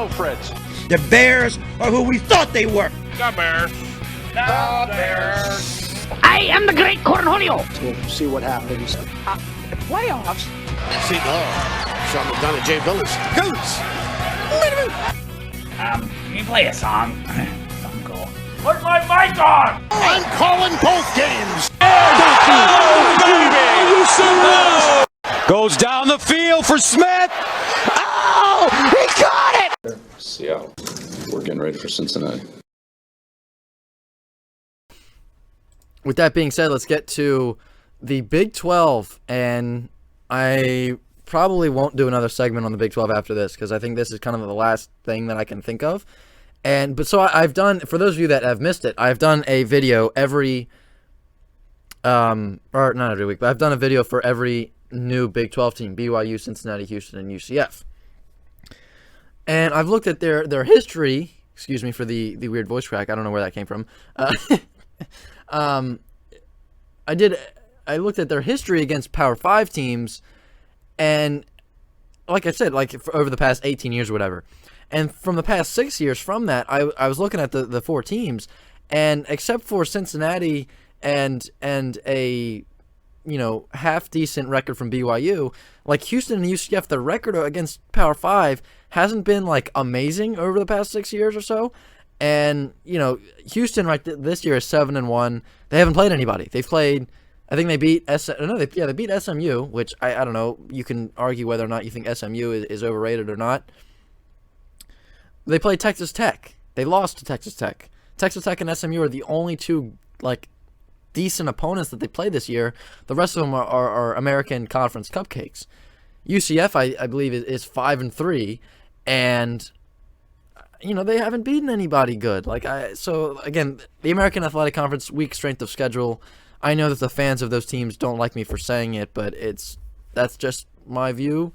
Go, Fritz. The Bears are who we thought they were. The Bears. The Bears. I am the great Cornholio. We'll see what happens. Playoffs? See, Sean McDonough, Jay Billis. Goats! Can you play a song? Something cool. Put my mic on! I'm calling both games. Oh, baby! Are you serious? Goes down the field for Smith. Oh, he got it! Seattle. We're getting ready for Cincinnati. With that being said, let's get to the Big 12, and I probably won't do another segment on the Big 12 after this because I think this is kind of the last thing that I can think of. I've done, for those of you that have missed it, I've done a video every, or not every week, but I've done a video for every new Big 12 team, BYU, Cincinnati, Houston, and UCF. And I've looked at their history, excuse me for the weird voice crack, I don't know where that came from. I looked at their history against Power 5 teams, and like I said, over the past 18 years or whatever. And from the past 6 years from that, I was looking at the four teams, and except for Cincinnati and a half decent record from BYU, like Houston and UCF, the record against Power 5 hasn't been like amazing over the past 6 years or so. And Houston this year is 7-1. They haven't played anybody. They've played, I think they beat they beat SMU, which I don't know. You can argue whether or not you think SMU is overrated or not. They played Texas Tech. They lost to Texas Tech. Texas Tech and SMU are the only two decent opponents that they played this year. The rest of them are American Conference cupcakes. UCF, I believe, is 5-3, and they haven't beaten anybody good. So again, the American Athletic Conference, weak strength of schedule. I know that the fans of those teams don't like me for saying it, but that's just my view.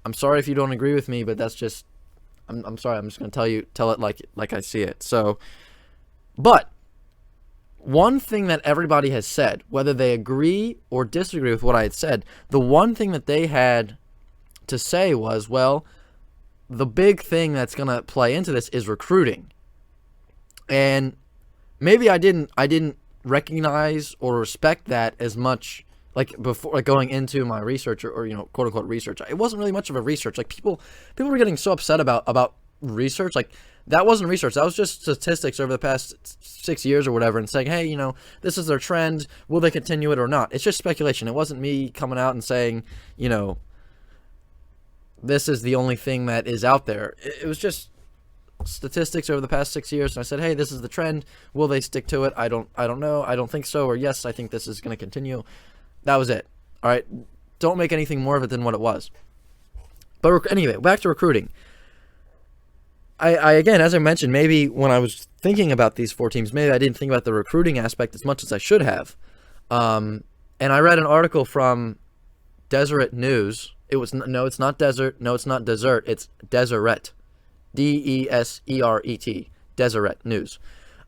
I'm sorry if you don't agree with me, but that's just I'm sorry. I'm just going to tell it like I see it. So, but one thing that everybody has said, whether they agree or disagree with what I had said, the one thing that they had to say was, well, the big thing that's going to play into this is recruiting. And maybe I didn't recognize or respect that as much before going into my research or quote unquote research. It wasn't really much of a research. People were getting so upset about research. That wasn't research. That was just statistics over the past 6 years or whatever, and saying, hey, this is their trend. Will they continue it or not? It's just speculation. It wasn't me coming out and saying, this is the only thing that is out there. It was just statistics over the past 6 years, and I said, hey, this is the trend. Will they stick to it? I don't know. I don't think so. Or yes, I think this is going to continue. That was it. All right. Don't make anything more of it than what it was. But anyway, back to recruiting. I again, as I mentioned, maybe when I was thinking about these four teams, maybe I didn't think about the recruiting aspect as much as I should have. And I read an article from Deseret News. It's not desert. No, it's not dessert. It's Deseret. Deseret. Deseret News.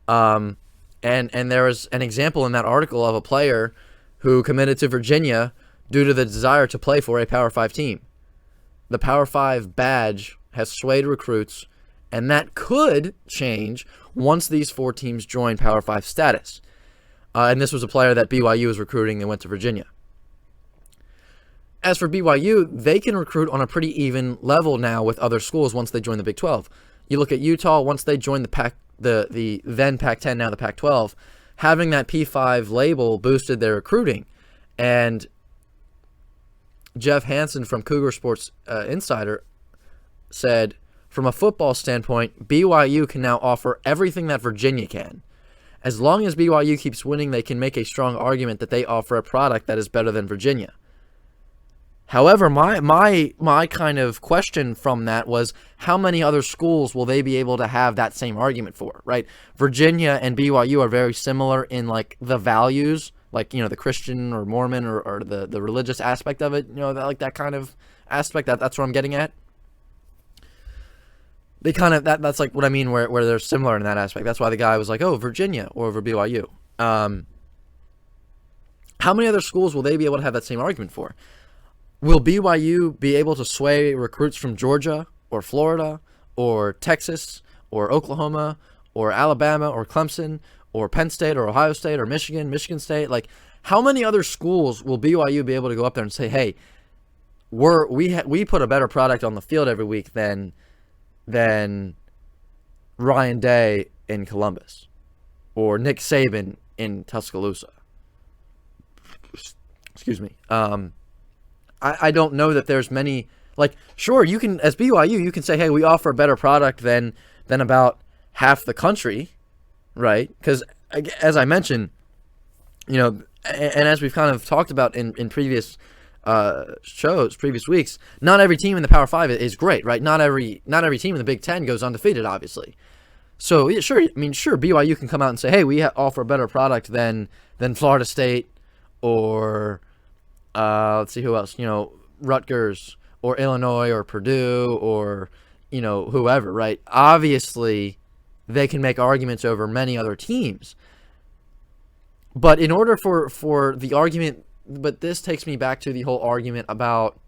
And there was an example in that article of a player who committed to Virginia due to the desire to play for a Power 5 team. The Power 5 badge has swayed recruits, and that could change once these four teams join Power 5 status. And this was a player that BYU was recruiting that went to Virginia. As for BYU, they can recruit on a pretty even level now with other schools once they join the Big 12. You look at Utah, once they join the then Pac-10, now the Pac-12, having that P5 label boosted their recruiting. And Jeff Hansen from Cougar Sports Insider said, from a football standpoint, BYU can now offer everything that Virginia can. As long as BYU keeps winning, they can make a strong argument that they offer a product that is better than Virginia. However, my kind of question from that was, how many other schools will they be able to have that same argument for, right? Virginia and BYU are very similar in the values, the Christian or Mormon or the religious aspect of it, that kind of aspect. That's what I'm getting at. They kind of that's what I mean where they're similar in that aspect. That's why the guy was like, oh, Virginia over BYU. How many other schools will they be able to have that same argument for? Will BYU be able to sway recruits from Georgia or Florida or Texas or Oklahoma or Alabama or Clemson or Penn State or Ohio State or Michigan State. Like, how many other schools will BYU be able to go up there and say, hey, we put a better product on the field every week than Ryan Day in Columbus or Nick Saban in Tuscaloosa? Excuse me. I don't know that there's many. Like, sure, you can, as BYU, you can say, hey, we offer a better product than about half the country, right? Because, as I mentioned, you know, and as we've kind of talked about in previous previous weeks, not every team in the Power 5 is great, right? Not every team in the Big Ten goes undefeated, obviously. So, yeah, sure, BYU can come out and say, hey, we offer a better product than Florida State or, let's see who else, Rutgers or Illinois or Purdue or, whoever, right? Obviously, they can make arguments over many other teams. But in order for the argument, but this takes me back to the whole argument about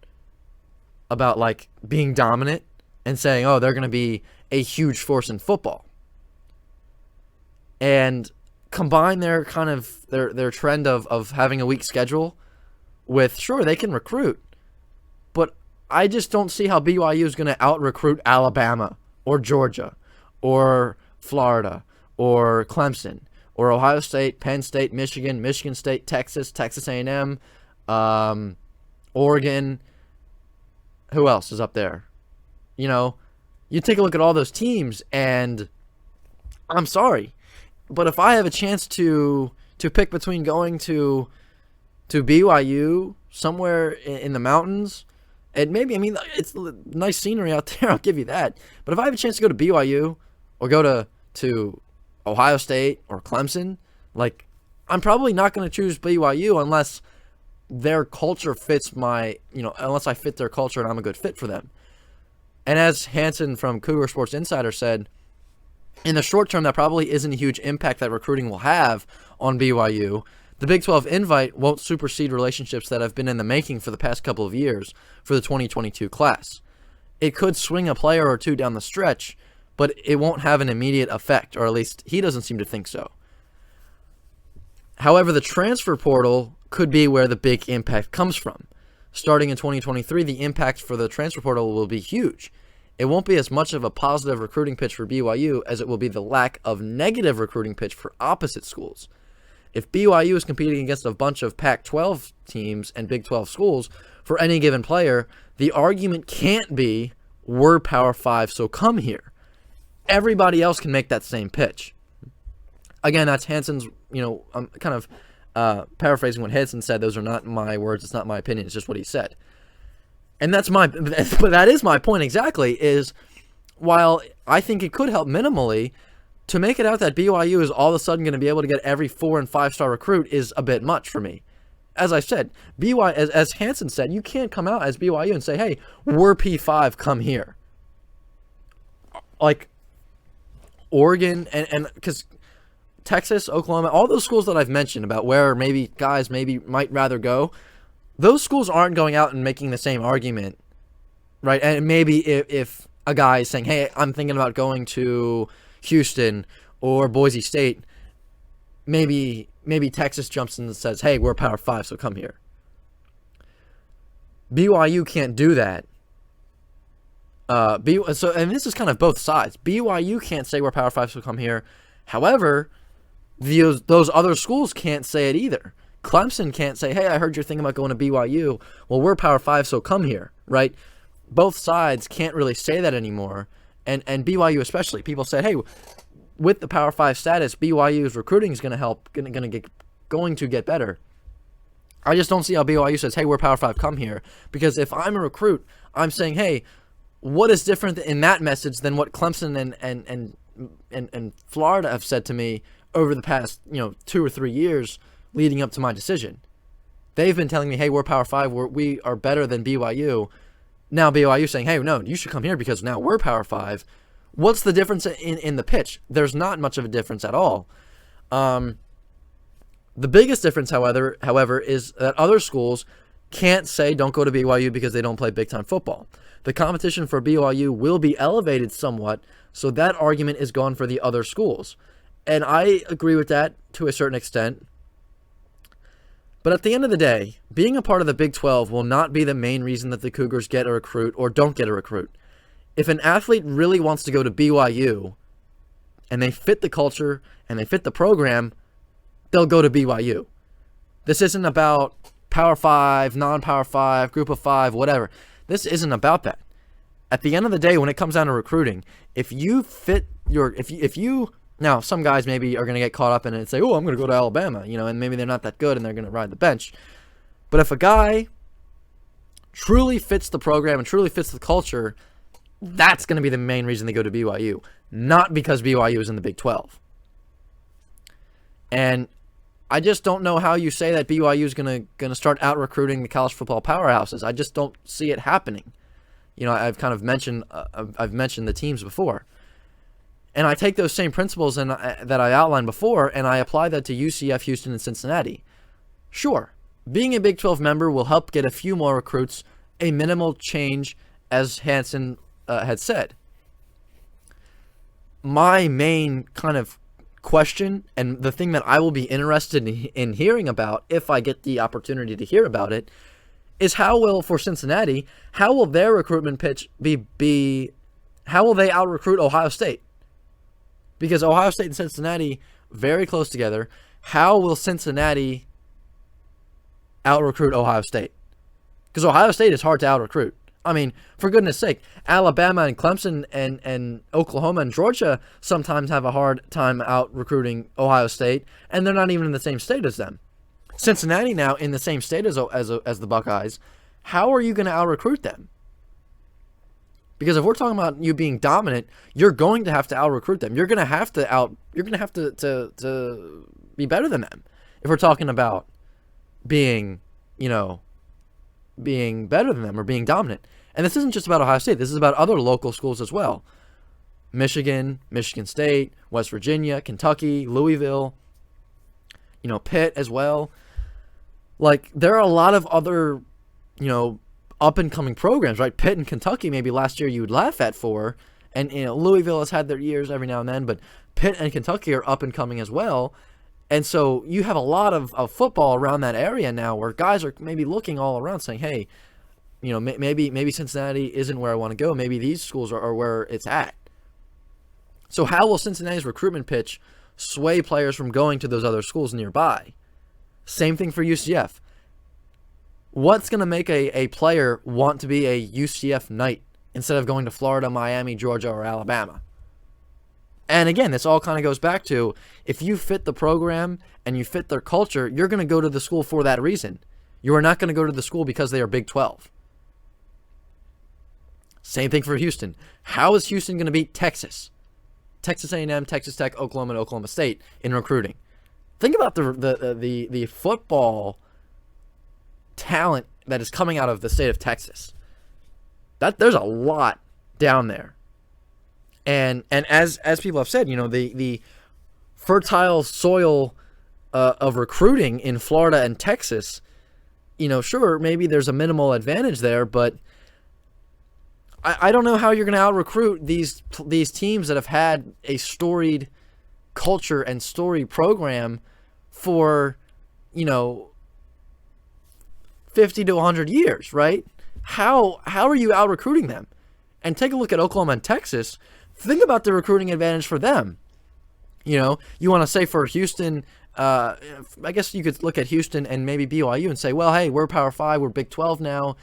like being dominant and saying, oh, they're going to be a huge force in football. And combine their kind of their trend of having a weak schedule with, sure, they can recruit, but I just don't see how BYU is going to out-recruit Alabama or Georgia or Florida or Clemson or Ohio State, Penn State, Michigan State, Texas A&M, Oregon. Who else is up there? You take a look at all those teams, and I'm sorry, but if I have a chance to pick between going to BYU somewhere in the mountains, and maybe, it's nice scenery out there, I'll give you that. But if I have a chance to go to BYU or go to Ohio State or Clemson, like, I'm probably not going to choose BYU unless their culture fits unless I fit their culture and I'm a good fit for them. And as Hansen from Cougar Sports Insider said, in the short term, that probably isn't a huge impact that recruiting will have on BYU. The Big 12 invite won't supersede relationships that have been in the making for the past couple of years for the 2022 class. It could swing a player or two down the stretch, but it won't have an immediate effect, or at least he doesn't seem to think so. However, the transfer portal could be where the big impact comes from. Starting in 2023, the impact for the transfer portal will be huge. It won't be as much of a positive recruiting pitch for BYU as it will be the lack of negative recruiting pitch for opposite schools. If BYU is competing against a bunch of Pac-12 teams and Big 12 schools for any given player, the argument can't be, we're Power 5, so come here. Everybody else can make that same pitch. Again, that's Hansen's, I'm kind of paraphrasing what Hansen said. Those are not my words. It's not my opinion. It's just what he said. And but that is my point exactly, is while I think it could help minimally, to make it out that BYU is all of a sudden going to be able to get every 4- and 5-star recruit is a bit much for me. As I said, as Hansen said, you can't come out as BYU and say, hey, we're P5, come here. Like Oregon and because Texas, Oklahoma, all those schools that I've mentioned about where maybe guys might rather go, those schools aren't going out and making the same argument, right? And maybe if a guy is saying, hey, I'm thinking about going to Houston or Boise State, maybe Texas jumps in and says, hey, we're Power 5, so come here. BYU can't do that. And this is kind of both sides. BYU can't say we're Power 5, so come here. However, those other schools can't say it either. Clemson can't say, hey, I heard you're thinking about going to BYU. Well, we're Power 5, so come here, right? Both sides can't really say that anymore. And BYU especially. People said, hey, with the Power 5 status, BYU's recruiting is going to get better. I just don't see how BYU says, hey, we're Power 5, come here. Because if I'm a recruit, I'm saying, hey, what is different in that message than what Clemson and Florida have said to me over the past 2 or 3 years leading up to my decision? They've been telling me, hey, we're Power 5, we are better than BYU. Now BYU saying, hey, no, you should come here because now we're Power 5. What's the difference in the pitch? There's not much of a difference at all. The biggest difference, however, is that other schools can't say don't go to BYU because they don't play big-time football. The competition for BYU will be elevated somewhat, so that argument is gone for the other schools. And I agree with that to a certain extent. But at the end of the day, being a part of the Big 12 will not be the main reason that the Cougars get a recruit or don't get a recruit. If an athlete really wants to go to BYU and they fit the culture and they fit the program, they'll go to BYU. This isn't about Power 5, non-Power 5, Group of 5, whatever. This isn't about that. At the end of the day, when it comes down to recruiting, if you fit your, if you now, some guys maybe are going to get caught up in it and say, oh, I'm going to go to Alabama, and maybe they're not that good and they're going to ride the bench. But if a guy truly fits the program and truly fits the culture, that's going to be the main reason they go to BYU, not because BYU is in the Big 12. And I just don't know how you say that BYU is going to start out recruiting the college football powerhouses. I just don't see it happening. I've kind of mentioned the teams before. And I take those same principles that I outlined before, and I apply that to UCF, Houston, and Cincinnati. Sure, being a Big 12 member will help get a few more recruits, a minimal change, as Hansen had said. My main kind of question, and the thing that I will be interested in hearing about, if I get the opportunity to hear about it, is for Cincinnati, how will their recruitment pitch be how will they out-recruit Ohio State? Because Ohio State and Cincinnati, very close together. How will Cincinnati out-recruit Ohio State? Because Ohio State is hard to out-recruit. I mean, for goodness sake, Alabama and Clemson and Oklahoma and Georgia sometimes have a hard time out-recruiting Ohio State, and they're not even in the same state as them. Cincinnati now in the same state as the Buckeyes. How are you going to out-recruit them? Because if we're talking about you being dominant, you're going to have to out-recruit them. You're going to have to be better than them. If we're talking about being better than them or being dominant. And this isn't just about Ohio State. This is about other local schools as well. Michigan, Michigan State, West Virginia, Kentucky, Louisville, Pitt as well. Like, there are a lot of other, up-and-coming programs, right? Pitt and Kentucky, maybe last year you would laugh at for. And, Louisville has had their years every now and then, but Pitt and Kentucky are up-and-coming as well. And so you have a lot of football around that area now where guys are maybe looking all around saying, hey, maybe Cincinnati isn't where I want to go. Maybe these schools are where it's at. So how will Cincinnati's recruitment pitch sway players from going to those other schools nearby? Same thing for UCF. What's going to make a player want to be a UCF Knight instead of going to Florida, Miami, Georgia, or Alabama? And again, this all kind of goes back to, if you fit the program and you fit their culture, you're going to go to the school for that reason. You are not going to go to the school because they are Big 12. Same thing for Houston. How is Houston going to beat Texas? Texas A&M, Texas Tech, Oklahoma, and Oklahoma State in recruiting. Think about the football talent that is coming out of the state of Texas. There's a lot down there. And as people have said, the fertile soil of recruiting in Florida and Texas, sure, maybe there's a minimal advantage there, but I don't know how you're going to out-recruit these teams that have had a storied culture and storied program for, 50 to 100 years, right? How are you out-recruiting them? And take a look at Oklahoma and Texas. Think about the recruiting advantage for them. You want to say for Houston, I guess you could look at Houston and maybe BYU and say, well, hey, we're Power 5, we're Big 12 now.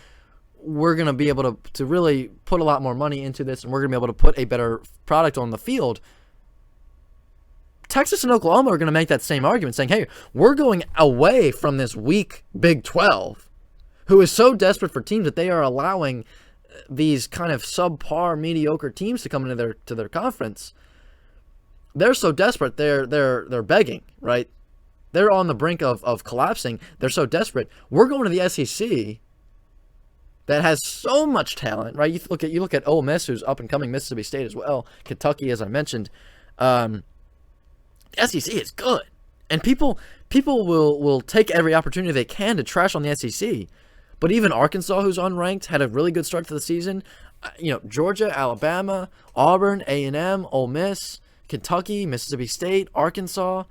We're going to be able to really put a lot more money into this, and we're going to be able to put a better product on the field. Texas and Oklahoma are going to make that same argument, saying, hey, we're going away from this weak Big 12, who is so desperate for teams that they are allowing these kind of subpar, mediocre teams to come into their conference. They're so desperate, they're begging, right? They're on the brink of collapsing. They're so desperate. We're going to the SEC that has so much talent, right? You look at Ole Miss, who's up and coming, Mississippi State as well, Kentucky, as I mentioned. The SEC is good, and people will take every opportunity they can to trash on the SEC. But even Arkansas, who's unranked, had a really good start to the season. Georgia, Alabama, Auburn, A&M, Ole Miss, Kentucky, Mississippi State, Arkansas.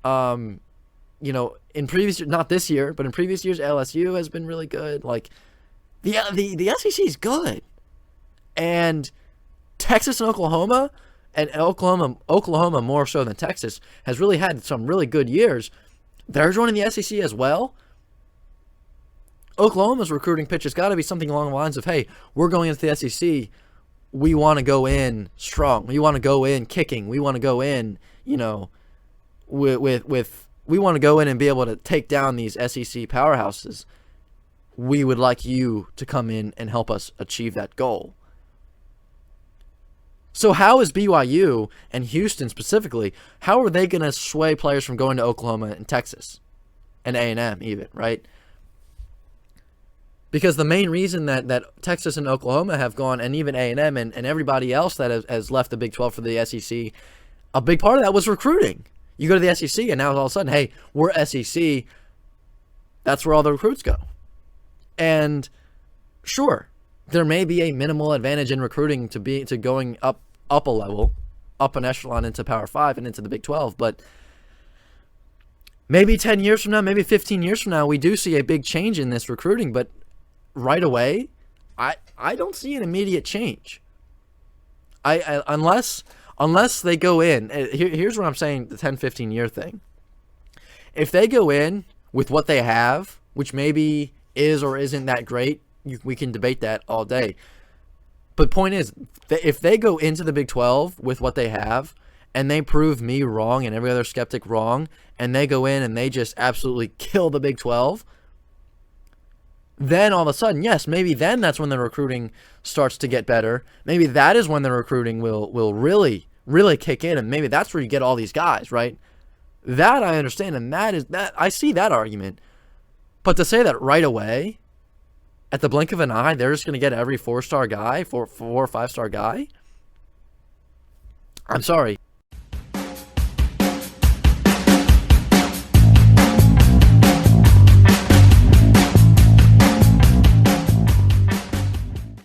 In previous years, not this year, but in previous years, LSU has been really good. Like the SEC is good, and Texas and Oklahoma more so than Texas has really had some really good years. They're joining the SEC as well. Oklahoma's recruiting pitch has got to be something along the lines of, hey, we're going into the SEC. We want to go in strong. We want to go in kicking. We want to go in, we want to go in and be able to take down these SEC powerhouses. We would like you to come in and help us achieve that goal. So how is BYU and Houston specifically, how are they going to sway players from going to Oklahoma and Texas and A&M even, right? Because the main reason that Texas and Oklahoma have gone, and even A&M and everybody else that has left the Big 12 for the SEC, a big part of that was recruiting. You go to the SEC, and now all of a sudden, hey, we're SEC. That's where all the recruits go. And sure, there may be a minimal advantage in recruiting to going up a level, up an echelon into Power 5 and into the Big 12, but maybe 10 years from now, maybe 15 years from now, we do see a big change in this recruiting, but right away, I don't see an immediate change. Unless they go in, here's what I'm saying, the 10, 15 year thing. If they go in with what they have, which maybe is or isn't that great, we can debate that all day. But point is, if they go into the Big 12 with what they have, and they prove me wrong and every other skeptic wrong, and they go in and they just absolutely kill the Big 12, then all of a sudden, yes, maybe then that's when the recruiting starts to get better. Maybe that is when the recruiting will really, really kick in, and maybe that's where you get all these guys, right? That I understand, and that I see that argument. But to say that right away, at the blink of an eye, they're just going to get every 4-star guy, 4 or 5-star guy, I'm sorry.